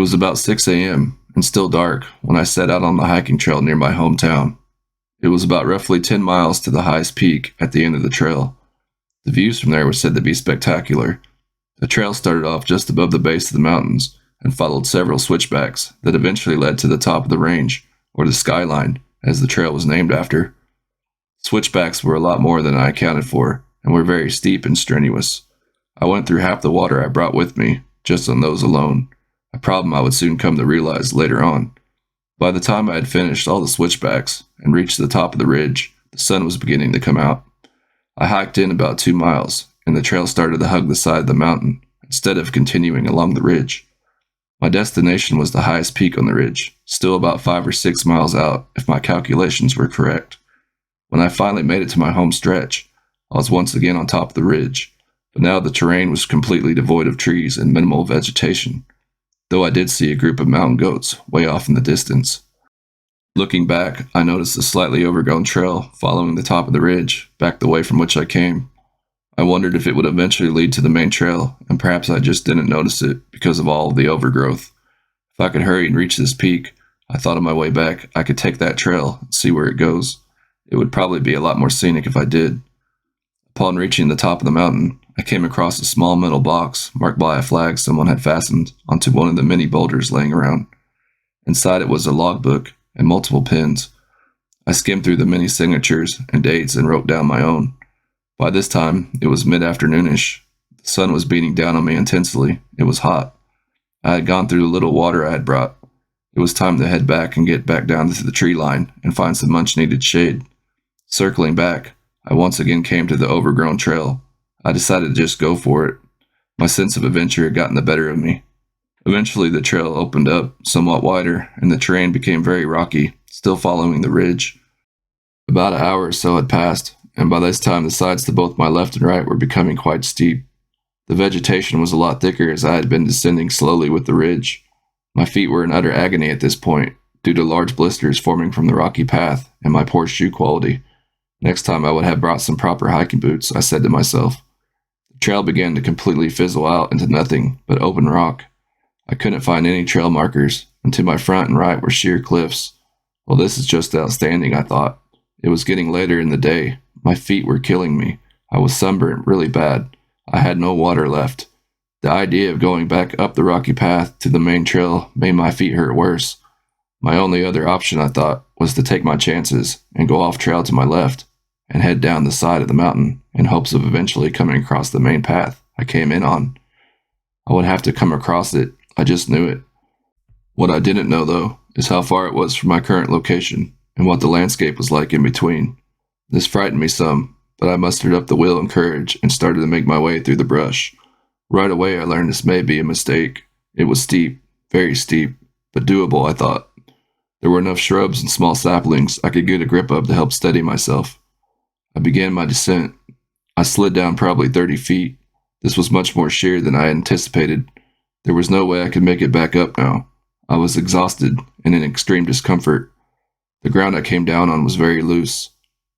was about 6 a.m. and still dark when I set out on the hiking trail near my hometown. It was about roughly 10 miles to the highest peak at the end of the trail. The views from there were said to be spectacular. The trail started off just above the base of the mountains and followed several switchbacks that eventually led to the top of the range, or the skyline, as the trail was named after. Switchbacks were a lot more than I accounted for, and were very steep and strenuous. I went through half the water I brought with me, just on those alone, a problem I would soon come to realize later on. By the time I had finished all the switchbacks and reached the top of the ridge, the sun was beginning to come out. I hiked in about 2 miles, and the trail started to hug the side of the mountain instead of continuing along the ridge. My destination was the highest peak on the ridge, still about 5 or 6 miles out if my calculations were correct. When I finally made it to my home stretch, I was once again on top of the ridge, but now the terrain was completely devoid of trees and minimal vegetation, though I did see a group of mountain goats way off in the distance. Looking back, I noticed a slightly overgrown trail following the top of the ridge, back the way from which I came. I wondered if it would eventually lead to the main trail, and perhaps I just didn't notice it because of all of the overgrowth. If I could hurry and reach this peak, I thought on my way back I could take that trail and see where it goes. It would probably be a lot more scenic if I did. Upon reaching the top of the mountain, I came across a small metal box marked by a flag someone had fastened onto one of the many boulders laying around. Inside it was a logbook and multiple pens. I skimmed through the many signatures and dates and wrote down my own. By this time, it was mid-afternoonish. The sun was beating down on me intensely. It was hot. I had gone through the little water I had brought. It was time to head back and get back down to the tree line and find some much-needed shade. Circling back, I once again came to the overgrown trail. I decided to just go for it. My sense of adventure had gotten the better of me. Eventually, the trail opened up somewhat wider, and the terrain became very rocky, still following the ridge. About an hour or so had passed, and by this time the sides to both my left and right were becoming quite steep. The vegetation was a lot thicker as I had been descending slowly with the ridge. My feet were in utter agony at this point, due to large blisters forming from the rocky path and my poor shoe quality. Next time I would have brought some proper hiking boots, I said to myself. The trail began to completely fizzle out into nothing but open rock. I couldn't find any trail markers, and to my front and right were sheer cliffs. Well, this is just outstanding, I thought. It was getting later in the day. My feet were killing me. I was sunburnt really bad. I had no water left. The idea of going back up the rocky path to the main trail made my feet hurt worse. My only other option, I thought, was to take my chances and go off trail to my left and head down the side of the mountain in hopes of eventually coming across the main path I came in on. I would have to come across it. I just knew it. What I didn't know, though, is how far it was from my current location and what the landscape was like in between. This frightened me some, but I mustered up the will and courage and started to make my way through the brush. Right away I learned this may be a mistake. It was steep, very steep, but doable, I thought. There were enough shrubs and small saplings I could get a grip of to help steady myself. I began my descent. I slid down probably 30 feet. This was much more sheer than I had anticipated. There was no way I could make it back up now. I was exhausted and in extreme discomfort. The ground I came down on was very loose.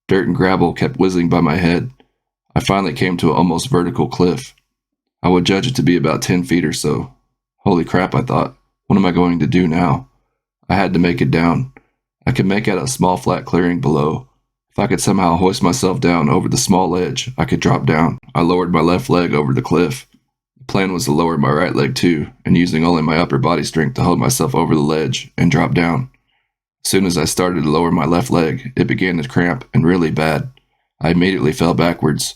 Dirt and gravel kept whizzing by my head. I finally came to an almost vertical cliff. I would judge it to be about 10 feet or so. Holy crap, I thought. What am I going to do now? I had to make it down. I could make out a small flat clearing below. If I could somehow hoist myself down over the small ledge, I could drop down. I lowered my left leg over the cliff. The plan was to lower my right leg too, and using only my upper body strength to hold myself over the ledge and drop down. As soon as I started to lower my left leg, it began to cramp and really bad. I immediately fell backwards.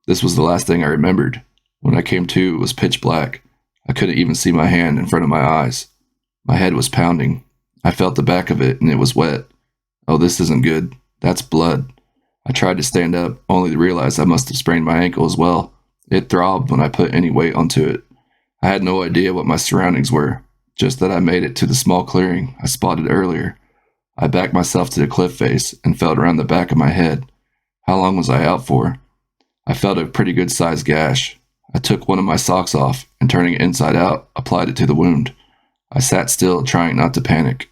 This was the last thing I remembered. When I came to, it was pitch black. I couldn't even see my hand in front of my eyes. My head was pounding. I felt the back of it, and it was wet. Oh, this isn't good. That's blood. I tried to stand up, only to realize I must have sprained my ankle as well. It throbbed when I put any weight onto it. I had no idea what my surroundings were, just that I made it to the small clearing I spotted earlier. I backed myself to the cliff face and felt around the back of my head. How long was I out for? I felt a pretty good-sized gash. I took one of my socks off and, turning it inside out, applied it to the wound. I sat still, trying not to panic.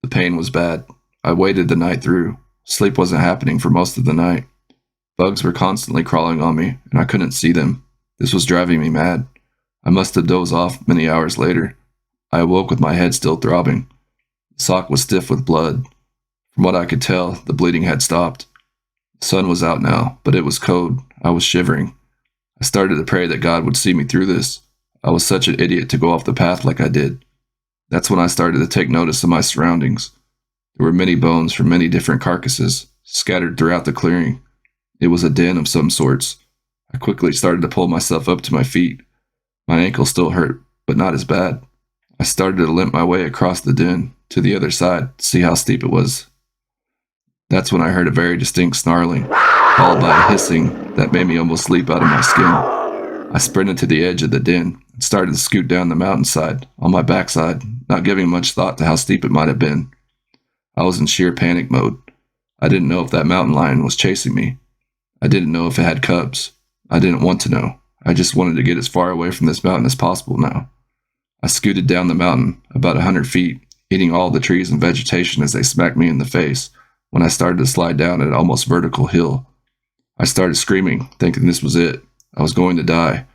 The pain was bad. I waited the night through. Sleep wasn't happening for most of the night. Bugs were constantly crawling on me, and I couldn't see them. This was driving me mad. I must have dozed off many hours later. I awoke with my head still throbbing. The sock was stiff with blood. From what I could tell, the bleeding had stopped. The sun was out now, but it was cold. I was shivering. I started to pray that God would see me through this. I was such an idiot to go off the path like I did. That's when I started to take notice of my surroundings. There were many bones from many different carcasses, scattered throughout the clearing. It was a den of some sorts. I quickly started to pull myself up to my feet. My ankle still hurt, but not as bad. I started to limp my way across the den, to the other side, to see how steep it was. That's when I heard a very distinct snarling, followed by a hissing that made me almost leap out of my skin. I sprinted to the edge of the den and started to scoot down the mountainside, on my backside, not giving much thought to how steep it might have been. I was in sheer panic mode. I didn't know if that mountain lion was chasing me. I didn't know if it had cubs. I didn't want to know. I just wanted to get as far away from this mountain as possible now. I scooted down the mountain, about 100 feet, hitting all the trees and vegetation as they smacked me in the face, when I started to slide down an almost vertical hill. I started screaming, thinking this was it. I was going to die.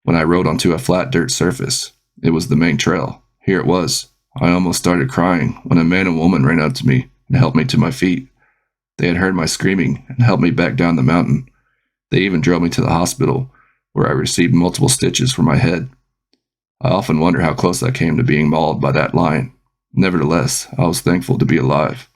When I rode onto a flat dirt surface, it was the main trail. Here it was. I almost started crying when a man and woman ran out to me and helped me to my feet. They had heard my screaming and helped me back down the mountain. They even drove me to the hospital, where I received multiple stitches for my head. I often wonder how close I came to being mauled by that lion. Nevertheless, I was thankful to be alive.